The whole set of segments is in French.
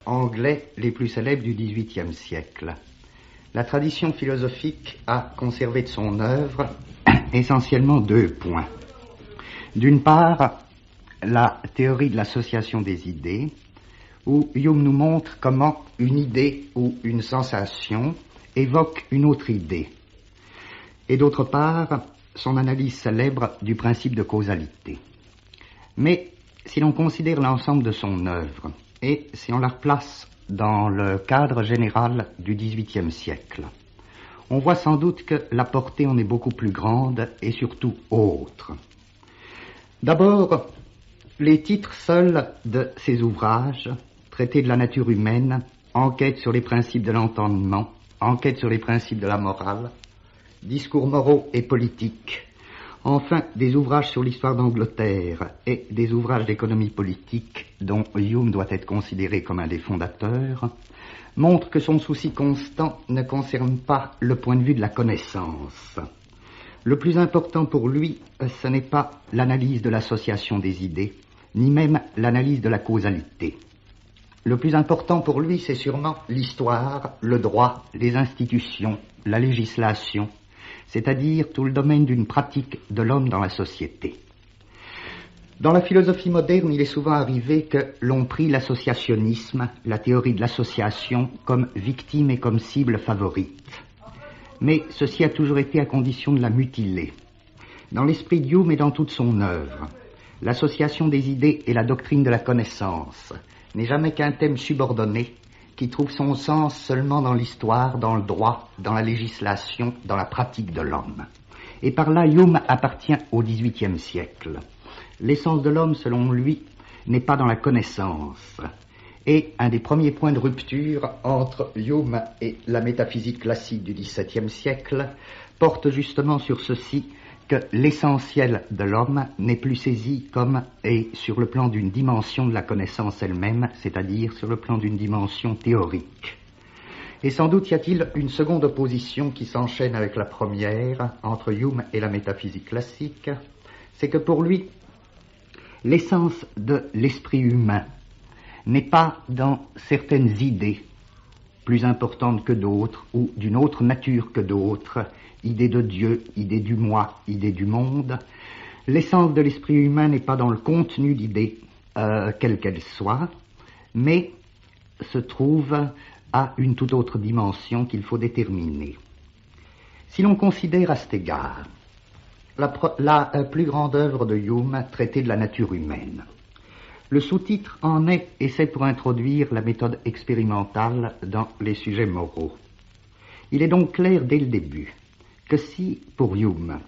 anglais les plus célèbres du XVIIIe siècle. La tradition philosophique a conservé de son œuvre essentiellement deux points. D'une part, la théorie de l'association des idées, où Hume nous montre comment une idée ou une sensation évoque une autre idée. Et d'autre part, son analyse célèbre du principe de causalité. Mais si l'on considère l'ensemble de son œuvre, et si on la replace dans le cadre général du XVIIIe siècle, on voit sans doute que la portée en est beaucoup plus grande et surtout autre. D'abord, les titres seuls de ses ouvrages, Traité de la nature humaine, Enquête sur les principes de l'entendement, Enquête sur les principes de la morale, Discours moraux et politiques, enfin des ouvrages sur l'histoire d'Angleterre et des ouvrages d'économie politique dont Hume doit être considéré comme un des fondateurs, montrent que son souci constant ne concerne pas le point de vue de la connaissance. Le plus important pour lui, ce n'est pas l'analyse de l'association des idées, ni même l'analyse de la causalité. Le plus important pour lui, c'est sûrement l'histoire, le droit, les institutions, la législation, c'est-à-dire tout le domaine d'une pratique de l'homme dans la société. Dans la philosophie moderne, il est souvent arrivé que l'on prie l'associationnisme, la théorie de l'association, comme victime et comme cible favorite. Mais ceci a toujours été à condition de la mutiler. Dans l'esprit d'Hume et dans toute son œuvre, l'association des idées et la doctrine de la connaissance n'est jamais qu'un thème subordonné qui trouve son sens seulement dans l'histoire, dans le droit, dans la législation, dans la pratique de l'homme. Et par là, Hume appartient au XVIIIe siècle. L'essence de l'homme, selon lui, n'est pas dans la connaissance. Et un des premiers points de rupture entre Hume et la métaphysique classique du XVIIe siècle porte justement sur ceci, que l'essentiel de l'homme n'est plus saisi comme et sur le plan d'une dimension de la connaissance elle-même, c'est-à-dire sur le plan d'une dimension théorique. Et sans doute y a-t-il une seconde opposition qui s'enchaîne avec la première entre Hume et la métaphysique classique, c'est que pour lui, l'essence de l'esprit humain n'est pas dans certaines idées plus importantes que d'autres ou d'une autre nature que d'autres, idée de Dieu, idée du moi, idée du monde. L'essence de l'esprit humain n'est pas dans le contenu d'idées, quelle qu'elle soit, mais se trouve à une toute autre dimension qu'il faut déterminer. Si l'on considère à cet égard la plus grande œuvre de Hume, Traité de la nature humaine, le sous-titre en est « Essai pour introduire la méthode expérimentale dans les sujets moraux ». Il est donc clair dès le début que si, pour Hume,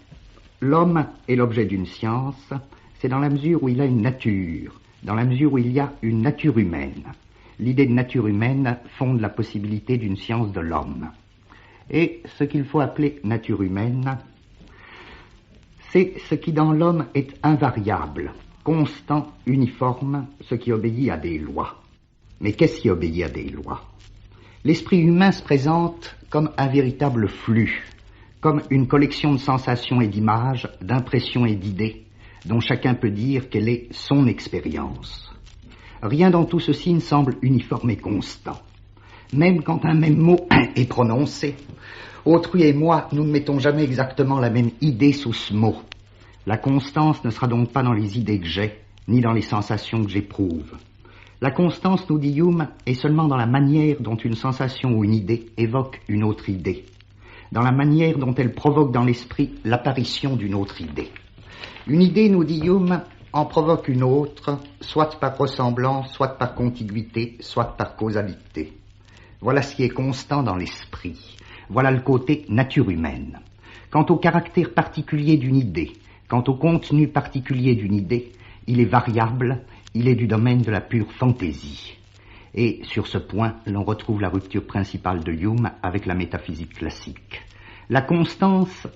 l'homme est l'objet d'une science, c'est dans la mesure où il a une nature, dans la mesure où il y a une nature humaine. L'idée de nature humaine fonde la possibilité d'une science de l'homme. Et ce qu'il faut appeler nature humaine, c'est ce qui dans l'homme est invariable, constant, uniforme, ce qui obéit à des lois. Mais qu'est-ce qui obéit à des lois? L'esprit humain se présente comme un véritable flux, comme une collection de sensations et d'images, d'impressions et d'idées, dont chacun peut dire quelle est son expérience. Rien dans tout ceci ne semble uniforme et constant. Même quand un même mot est prononcé, autrui et moi, nous ne mettons jamais exactement la même idée sous ce mot. La constance ne sera donc pas dans les idées que j'ai, ni dans les sensations que j'éprouve. La constance, nous dit Hume, est seulement dans la manière dont une sensation ou une idée évoque une autre idée, dans la manière dont elle provoque dans l'esprit l'apparition d'une autre idée. Une idée, nous dit Hume, en provoque une autre, soit par ressemblance, soit par contiguïté, soit par causalité. Voilà ce qui est constant dans l'esprit. Voilà le côté nature humaine. Quant au caractère particulier d'une idée, quant au contenu particulier d'une idée, il est variable, il est du domaine de la pure fantaisie. Et sur ce point, l'on retrouve la rupture principale de Hume avec la métaphysique classique. La constance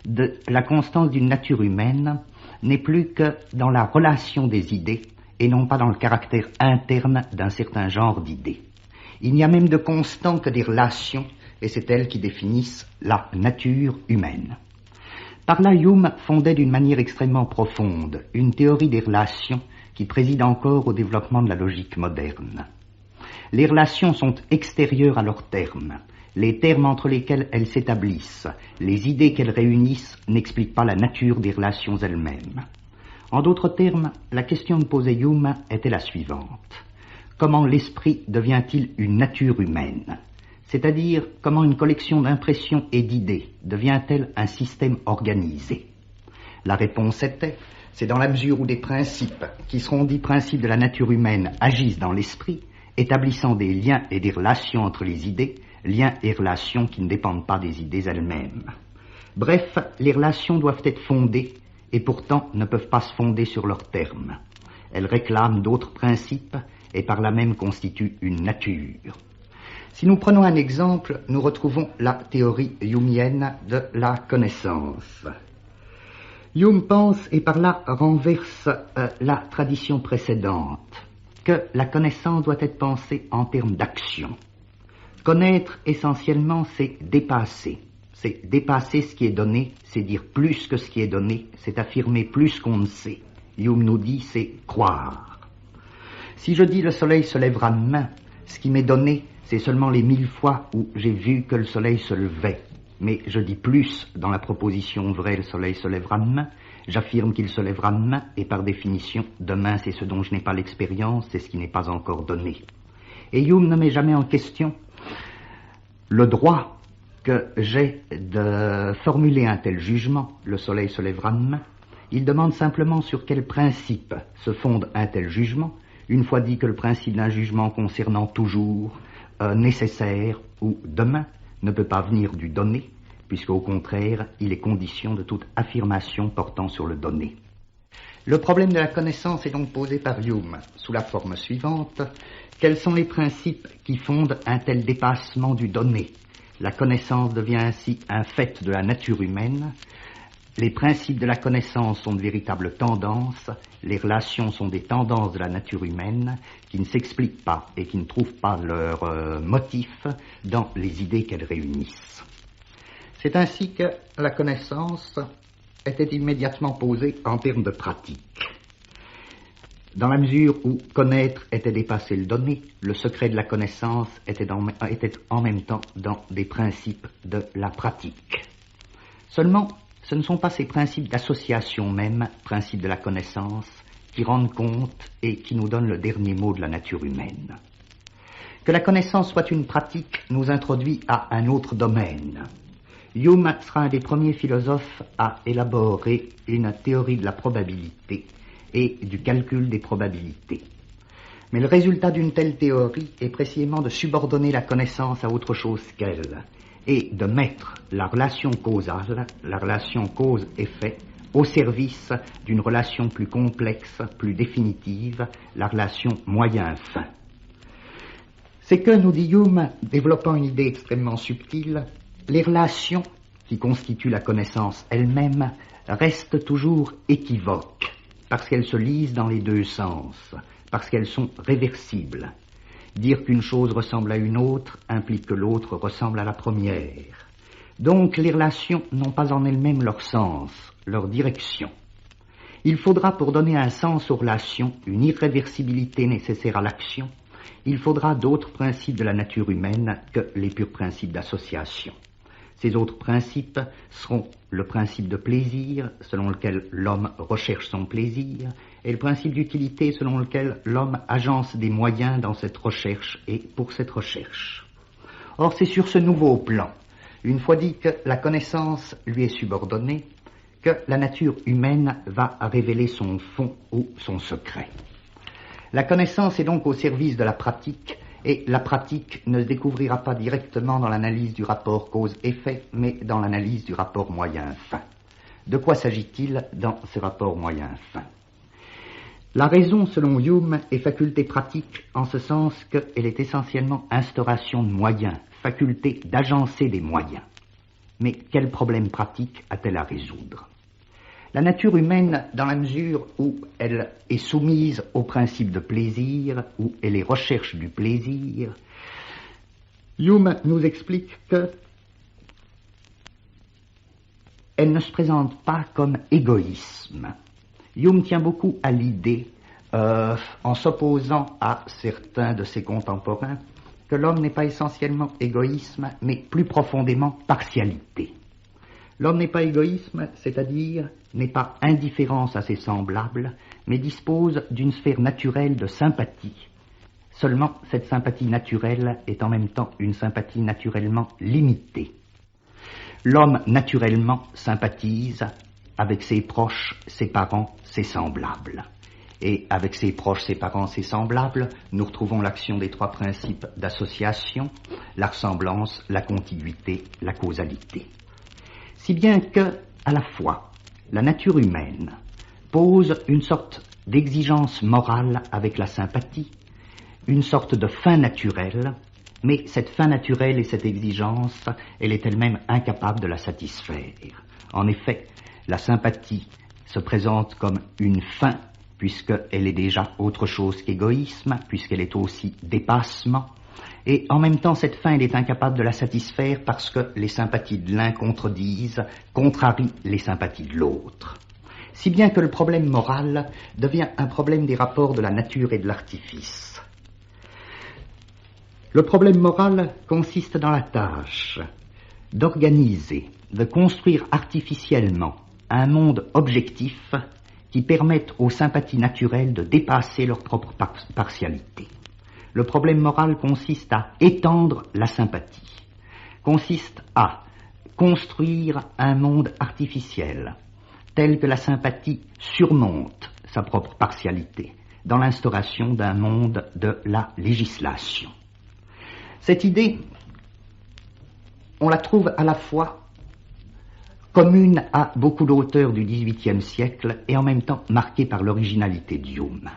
d'une nature humaine n'est plus que dans la relation des idées et non pas dans le caractère interne d'un certain genre d'idées. Il n'y a même de constant que des relations, et c'est elles qui définissent la nature humaine. Par là, Hume fondait d'une manière extrêmement profonde une théorie des relations qui préside encore au développement de la logique moderne. Les relations sont extérieures à leurs termes. Les termes entre lesquels elles s'établissent, les idées qu'elles réunissent n'expliquent pas la nature des relations elles-mêmes. En d'autres termes, la question que posait Hume était la suivante. Comment l'esprit devient-il une nature humaine ? C'est-à-dire, comment une collection d'impressions et d'idées devient-elle un système organisé ? La réponse était, c'est dans la mesure où des principes, qui seront dits principes de la nature humaine, agissent dans l'esprit, établissant des liens et des relations entre les idées, liens et relations qui ne dépendent pas des idées elles-mêmes. Bref, les relations doivent être fondées, et pourtant ne peuvent pas se fonder sur leurs termes. Elles réclament d'autres principes, et par là même constituent une nature. Si nous prenons un exemple, nous retrouvons la théorie humienne de la connaissance. Hume pense, et par là renverse la tradition précédente, que la connaissance doit être pensée en termes d'action. Connaître, essentiellement, c'est dépasser. C'est dépasser ce qui est donné, c'est dire plus que ce qui est donné, c'est affirmer plus qu'on ne sait. Hume nous dit, c'est croire. Si je dis le soleil se lèvera demain, ce qui m'est donné, c'est seulement les 1000 fois où j'ai vu que le soleil se levait. Mais je dis plus dans la proposition vraie, le soleil se lèvera demain. J'affirme qu'il se lèvera demain, et par définition, demain c'est ce dont je n'ai pas l'expérience, c'est ce qui n'est pas encore donné. Et Hume ne met jamais en question le droit que j'ai de formuler un tel jugement, le soleil se lèvera demain. Il demande simplement sur quel principe se fonde un tel jugement, une fois dit que le principe d'un jugement concernant toujours, nécessaire ou demain, ne peut pas venir du donné, puisqu'au contraire, il est condition de toute affirmation portant sur le donné. Le problème de la connaissance est donc posé par Hume sous la forme suivante. Quels sont les principes qui fondent un tel dépassement du donné ? La connaissance devient ainsi un fait de la nature humaine. Les principes de la connaissance sont de véritables tendances. Les relations sont des tendances de la nature humaine qui ne s'expliquent pas et qui ne trouvent pas leur motif dans les idées qu'elles réunissent. C'est ainsi que la connaissance était immédiatement posée en termes de pratique. Dans la mesure où connaître était dépasser le donné, le secret de la connaissance était en même temps dans des principes de la pratique. Seulement, ce ne sont pas ces principes d'association même, principes de la connaissance, qui rendent compte et qui nous donnent le dernier mot de la nature humaine. Que la connaissance soit une pratique nous introduit à un autre domaine. Hume sera un des premiers philosophes à élaborer une théorie de la probabilité et du calcul des probabilités. Mais le résultat d'une telle théorie est précisément de subordonner la connaissance à autre chose qu'elle, et de mettre la relation causale, la relation cause-effet, au service d'une relation plus complexe, plus définitive, la relation moyen-fin. C'est que, nous dit Hume, développant une idée extrêmement subtile, les relations qui constituent la connaissance elle-même restent toujours équivoques, parce qu'elles se lisent dans les deux sens, parce qu'elles sont réversibles. Dire qu'une chose ressemble à une autre implique que l'autre ressemble à la première. Donc les relations n'ont pas en elles-mêmes leur sens, leur direction. Il faudra pour donner un sens aux relations, une irréversibilité nécessaire à l'action, il faudra d'autres principes de la nature humaine que les purs principes d'association. Ces autres principes seront le principe de plaisir, selon lequel l'homme recherche son plaisir, et le principe d'utilité, selon lequel l'homme agence des moyens dans cette recherche et pour cette recherche. Or, c'est sur ce nouveau plan, une fois dit que la connaissance lui est subordonnée, que la nature humaine va révéler son fond ou son secret. La connaissance est donc au service de la pratique, et la pratique ne se découvrira pas directement dans l'analyse du rapport cause-effet, mais dans l'analyse du rapport moyen-fin. De quoi s'agit-il dans ce rapport moyen-fin ? La raison, selon Hume, est faculté pratique en ce sens qu'elle est essentiellement instauration de moyens, faculté d'agencer des moyens. Mais quel problème pratique a-t-elle à résoudre ? La nature humaine, dans la mesure où elle est soumise au principe de plaisir, où elle est recherche du plaisir, Hume nous explique que elle ne se présente pas comme égoïsme. Hume tient beaucoup à l'idée en s'opposant à certains de ses contemporains, que l'homme n'est pas essentiellement égoïsme, mais plus profondément partialité. L'homme n'est pas égoïsme, c'est-à-dire n'est pas indifférence à ses semblables, mais dispose d'une sphère naturelle de sympathie. Seulement, cette sympathie naturelle est en même temps une sympathie naturellement limitée. L'homme naturellement sympathise avec ses proches, ses parents, ses semblables. Et avec ses proches, ses parents, ses semblables, nous retrouvons l'action des trois principes d'association, la ressemblance, la contiguïté, la causalité. Si bien que, à la fois, la nature humaine pose une sorte d'exigence morale avec la sympathie, une sorte de fin naturelle, mais cette fin naturelle et cette exigence, elle est elle-même incapable de la satisfaire. En effet, la sympathie se présente comme une fin, puisqu'elle est déjà autre chose qu'égoïsme, puisqu'elle est aussi dépassement, et en même temps cette fin elle est incapable de la satisfaire parce que les sympathies de l'un contrarient les sympathies de l'autre. Si bien que le problème moral devient un problème des rapports de la nature et de l'artifice. Le problème moral consiste dans la tâche d'organiser, de construire artificiellement un monde objectif qui permette aux sympathies naturelles de dépasser leur propre partialité. Le problème moral consiste à étendre la sympathie, consiste à construire un monde artificiel, tel que la sympathie surmonte sa propre partialité, dans l'instauration d'un monde de la législation. Cette idée, on la trouve à la fois commune à beaucoup d'auteurs du XVIIIe siècle et en même temps marquée par l'originalité d'Hume.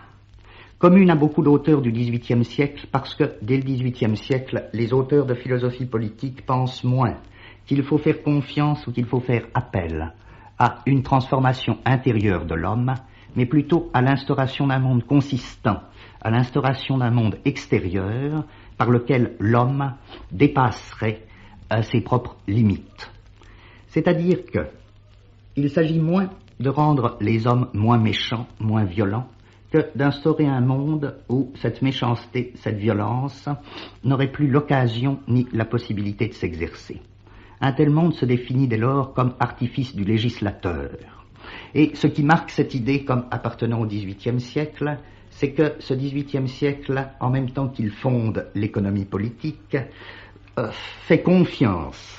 Commune à beaucoup d'auteurs du XVIIIe siècle parce que, dès le XVIIIe siècle, les auteurs de philosophie politique pensent moins qu'il faut faire confiance ou qu'il faut faire appel à une transformation intérieure de l'homme, mais plutôt à l'instauration d'un monde consistant, à l'instauration d'un monde extérieur par lequel l'homme dépasserait ses propres limites. C'est-à-dire qu'il s'agit moins de rendre les hommes moins méchants, moins violents, que d'instaurer un monde où cette méchanceté, cette violence n'aurait plus l'occasion ni la possibilité de s'exercer. Un tel monde se définit dès lors comme artifice du législateur. Et ce qui marque cette idée comme appartenant au XVIIIe siècle, c'est que ce XVIIIe siècle, en même temps qu'il fonde l'économie politique, fait confiance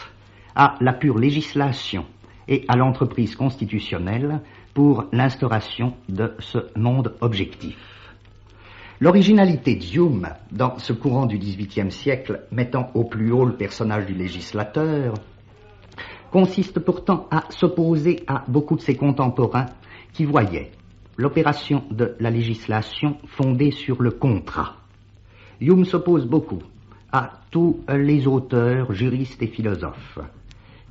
à la pure législation et à l'entreprise constitutionnelle pour l'instauration de ce monde objectif. L'originalité d'Hume, dans ce courant du XVIIIe siècle, mettant au plus haut le personnage du législateur, consiste pourtant à s'opposer à beaucoup de ses contemporains qui voyaient l'opération de la législation fondée sur le contrat. Hume s'oppose beaucoup à tous les auteurs, juristes et philosophes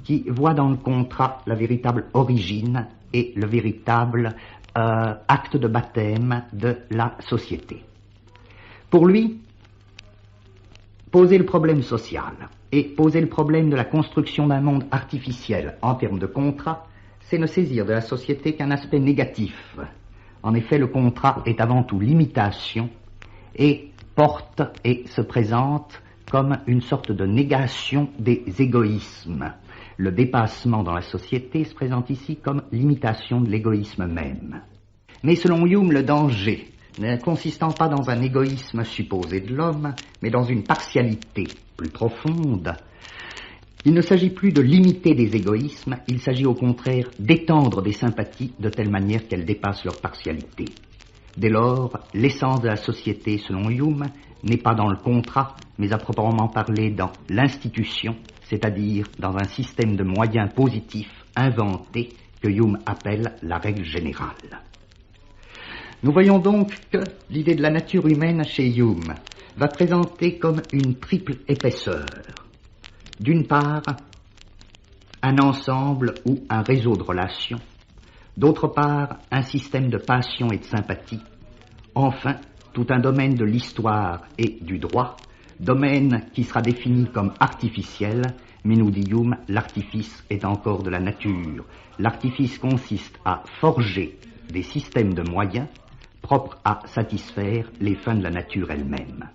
qui voient dans le contrat la véritable origine et le véritable acte de baptême de la société. Pour lui, poser le problème social et poser le problème de la construction d'un monde artificiel en termes de contrat, c'est ne saisir de la société qu'un aspect négatif. En effet, le contrat est avant tout l'imitation et porte et se présente comme une sorte de négation des égoïsmes. Le dépassement dans la société se présente ici comme l'imitation de l'égoïsme même. Mais selon Hume, le danger ne consistant pas dans un égoïsme supposé de l'homme, mais dans une partialité plus profonde, il ne s'agit plus de limiter des égoïsmes, il s'agit au contraire d'étendre des sympathies de telle manière qu'elles dépassent leur partialité. Dès lors, l'essence de la société, selon Hume, n'est pas dans le contrat, mais à proprement parler dans l'institution, c'est-à-dire dans un système de moyens positifs inventés que Hume appelle la règle générale. Nous voyons donc que l'idée de la nature humaine chez Hume va présenter comme une triple épaisseur. D'une part, un ensemble ou un réseau de relations. D'autre part, un système de passion et de sympathie. Enfin, tout un domaine de l'histoire et du droit, domaine qui sera défini comme artificiel, mais nous dit Hume, l'artifice est encore de la nature. L'artifice consiste à forger des systèmes de moyens propre à satisfaire les fins de la nature elle-même.